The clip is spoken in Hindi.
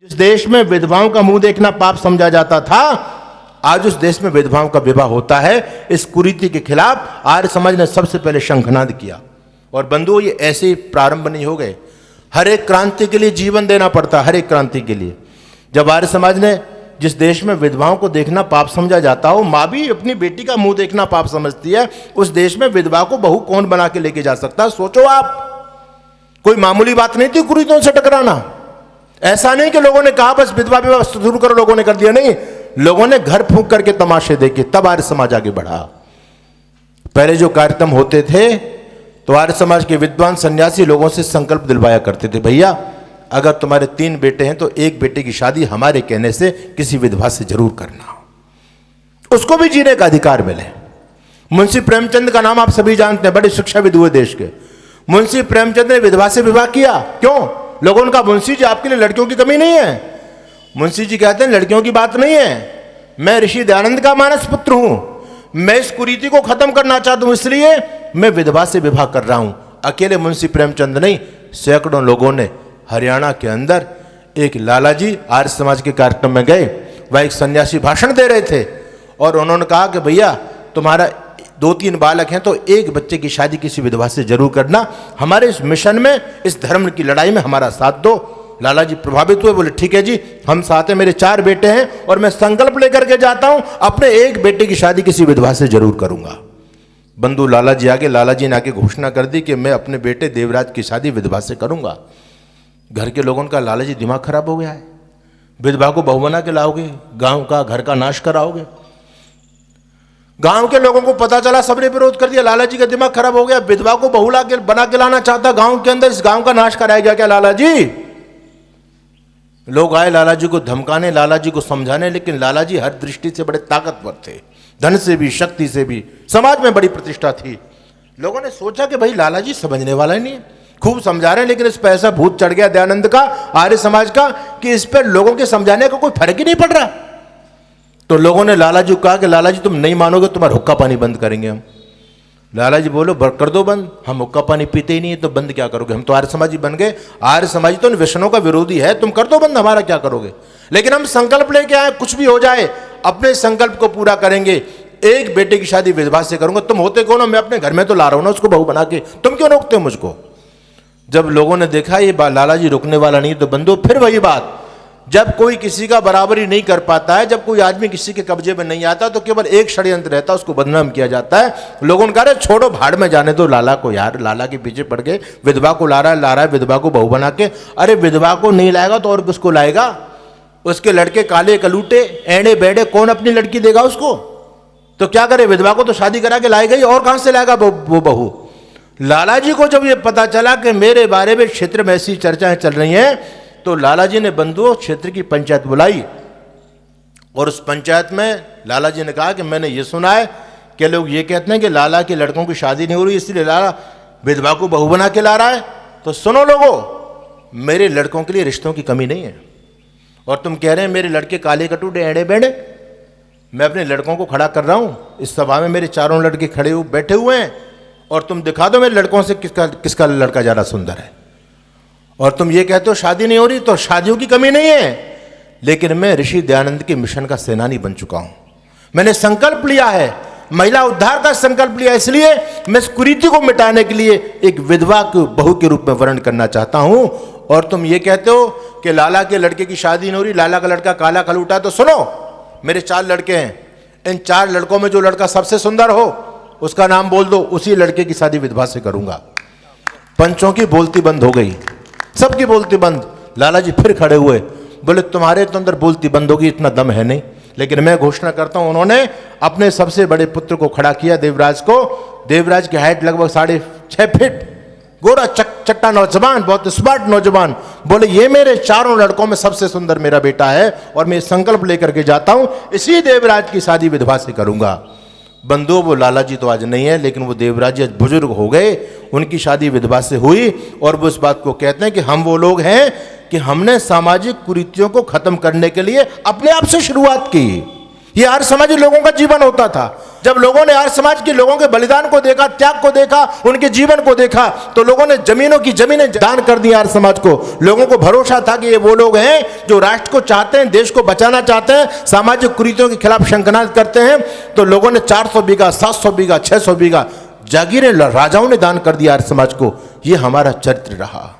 जिस देश में विधवाओं का मुंह देखना पाप समझा जाता था, आज उस देश में विधवाओं का विवाह होता है। इस कुरीति के खिलाफ आर्य समाज ने सबसे पहले शंखनाद किया। और बंधुओं, ये ऐसे ही प्रारंभ नहीं हो गए। हर एक क्रांति के लिए जीवन देना पड़ता, हर एक क्रांति के लिए। जब आर्य समाज ने जिस देश में विधवाओं को देखना पाप समझा जाता हो, माँ भी अपनी बेटी का मुंह देखना पाप समझती है, उस देश में विधवा को बहू कौन बना के लेके जा सकता है? सोचो आप। कोई मामूली बात नहीं थी कुरीतियों से टकराना। ऐसा नहीं कि लोगों ने कहा बस विधवा विवाह शुरू करो, लोगों ने कर दिया। नहीं, लोगों ने घर फूंक करके तमाशे देखे, तब आर्य समाज आगे बढ़ा। पहले जो कार्यक्रम होते थे तो आर्य समाज के विद्वान सन्यासी लोगों से संकल्प दिलवाया करते थे, भैया अगर तुम्हारे 3 बेटे हैं तो एक बेटे की शादी हमारे कहने से किसी विधवा से जरूर करना, उसको भी जीने का अधिकार मिले। मुंशी प्रेमचंद का नाम आप सभी जानते हैं, बड़े शिक्षाविद हुए देश के। मुंशी प्रेमचंद ने विधवा से विवाह किया। क्यों? लोगों ने कहा मुंशी जी आपके लिए लड़कियों की कमी नहीं है। मुंशी जी कहते हैं लड़कियों की बात नहीं है, मैं ऋषि दयानंद का मानस पुत्र हूं, मैं इस कुरीति को खत्म करना चाहता हूं, इसलिए मैं विधवा से विवाह कर रहा हूं। अकेले मुंशी प्रेमचंद नहीं, सैकड़ों लोगों ने हरियाणा के अंदर एक लालाजी आर्य समाज के कार्यक्रम में गए। वह एक सन्यासी भाषण दे रहे थे और उन्होंने कहा कि भैया तुम्हारा 2-3 बालक हैं तो एक बच्चे की शादी किसी विधवा से जरूर करना, हमारे इस मिशन में, इस धर्म की लड़ाई में हमारा साथ दो। लाला जी प्रभावित हुए, बोले ठीक है जी हम साथ हैं, मेरे 4 बेटे हैं और मैं संकल्प लेकर के जाता हूं अपने एक बेटे की शादी किसी विधवा से जरूर करूंगा। बंधु लाला जी आगे, लाला जी ने आके घोषणा कर दी कि मैं अपने बेटे देवराज की शादी विधवा से करूंगा। घर के लोगों का लाला जी दिमाग खराब हो गया है, विधवा को बहू बना के लाओगे, गांव का घर का नाश कराओगे। गांव के लोगों को पता चला, सबने विरोध कर दिया, लाला जी का दिमाग खराब हो गया, विधवा को बहू बना के लाना चाहता गांव के अंदर, इस गांव का नाश कराएगा क्या लाला जी? लोग आए लाला जी को धमकाने, लाला जी को समझाने, लेकिन लाला जी हर दृष्टि से बड़े ताकतवर थे, धन से भी, शक्ति से भी, समाज में बड़ी प्रतिष्ठा थी। लोगों ने सोचा कि भाई लाला जी समझने वाला ही नहीं है, खूब समझा रहे हैं, लेकिन इस पर ऐसा भूत चढ़ गया दयानंद का, आर्य समाज का, कि इस पर लोगों के समझाने का कोई फर्क ही नहीं पड़ रहा। तो लोगों ने लाला जी को कहा कि लाला जी तुम नहीं मानोगे, तुम्हारा हुक्का पानी बंद करेंगे हम। लाला जी बोलो कर दो बंद, हम हुक्का पानी पीते ही नहीं है तो बंद क्या करोगे, हम तो आर्य समाजी बन गए, आर्य समाजी तो उन व्यसनों का विरोधी है, तुम कर दो बंद, हमारा क्या करोगे। लेकिन हम संकल्प लेके आए, कुछ भी हो जाए अपने संकल्प को पूरा करेंगे, एक बेटे की शादी विधवा से करूंगा। तुम होते कौन हो? मैं अपने घर में तो ला रहा हूं ना उसको बहू बना के, तुम क्यों रोकते हो मुझको? जब लोगों ने देखा ये लाला जी रुकने वाला नहीं, तो बंधु फिर वही बात, जब कोई किसी का बराबरी नहीं कर पाता है, जब कोई आदमी किसी के कब्जे में नहीं आता, तो केवल एक षड्यंत्र रहता है, उसको बदनाम किया जाता है। लोगों ने कहा छोड़ो भाड़ में जाने दो लाला को यार, लाला के पीछे पड़ गए, विधवा को ला रहा है विधवा को बहू बना के। अरे विधवा को नहीं लाएगा तो और किसको लाएगा? उसके लड़के काले कलूटे एड़े बेड़े, कौन अपनी लड़की देगा उसको? तो क्या करे, विधवा को तो शादी करा के लाई गई, और कहां से लाएगा वो बहू? लाला जी को जब ये पता चला कि मेरे बारे में क्षेत्र में ऐसी चर्चाएं चल रही हैं, तो लाला जी ने बंधुओं क्षेत्र की पंचायत बुलाई और उस पंचायत में लाला जी ने कहा कि मैंने ये सुना है कि लोग ये कहते हैं कि लाला के लड़कों की शादी नहीं हो रही, इसलिए लाला विधवा को बहू बना के ला रहा है। तो सुनो लोगों, मेरे लड़कों के लिए रिश्तों की कमी नहीं है, और तुम कह रहे हैं मेरे लड़के काले कटूटे एड़े बेड़े, मैं अपने लड़कों को खड़ा कर रहा हूं। इस सभा में मेरे 4 लड़के खड़े बैठे हुए हैं, और तुम दिखा दो मेरे लड़कों से किसका लड़का ज्यादा सुंदर है। और तुम ये कहते हो शादी नहीं हो रही, तो शादियों की कमी नहीं है, लेकिन मैं ऋषि दयानंद के मिशन का सेनानी बन चुका हूं। मैंने संकल्प लिया है, महिला उद्धार का संकल्प लिया, इसलिए मैं इस कुरीति को मिटाने के लिए एक विधवा को बहू के रूप में वर्ण करना चाहता हूं। और तुम ये कहते हो कि लाला के लड़के की शादी नहीं हो रही, लाला का लड़का काला कलूटा है, तो सुनो मेरे 4 लड़के हैं, इन 4 लड़कों में जो लड़का सबसे सुंदर हो उसका नाम बोल दो, उसी लड़के की शादी विधवा से करूंगा। पंचों की बोलती बंद हो गई, सबकी बोलती बंद। लाला जी फिर खड़े हुए, बोले तुम्हारे तो अंदर बोलती बंद होगी, इतना दम है नहीं, लेकिन मैं घोषणा करता हूं। उन्होंने अपने सबसे बड़े पुत्र को खड़ा किया, देवराज को। देवराज की हाइट लगभग 6.5 फीट, गोरा चट्टा नौजवान, बहुत स्मार्ट नौजवान। बोले ये मेरे 4 लड़कों में सबसे सुंदर मेरा बेटा है, और मैं संकल्प लेकर के जाता हूं इसी देवराज की शादी विधवा से करूंगा। बंधुओं, वो लाला जी तो आज नहीं है, लेकिन वो देवराज जी आज बुजुर्ग हो गए, उनकी शादी विधवा से हुई। और वो इस बात को कहते हैं कि हम वो लोग हैं कि हमने सामाजिक कुरीतियों को खत्म करने के लिए अपने आप से शुरुआत की। ये आर्य समाजी लोगों का जीवन होता था। जब लोगों ने आर्य समाज के लोगों के बलिदान को देखा, त्याग को देखा, उनके जीवन को देखा, तो लोगों ने जमीनों की जमीनें दान कर दी आर्य समाज को। लोगों को भरोसा था कि ये वो लोग हैं जो राष्ट्र को चाहते हैं, देश को बचाना चाहते हैं, सामाजिक कुरीतियों के खिलाफ शंखनाद करते हैं। तो लोगों ने 400 बीघा, 700 बीघा, 600 बीघा जागीरें राजाओं ने दान कर दिया आर्य समाज को। ये हमारा चरित्र रहा।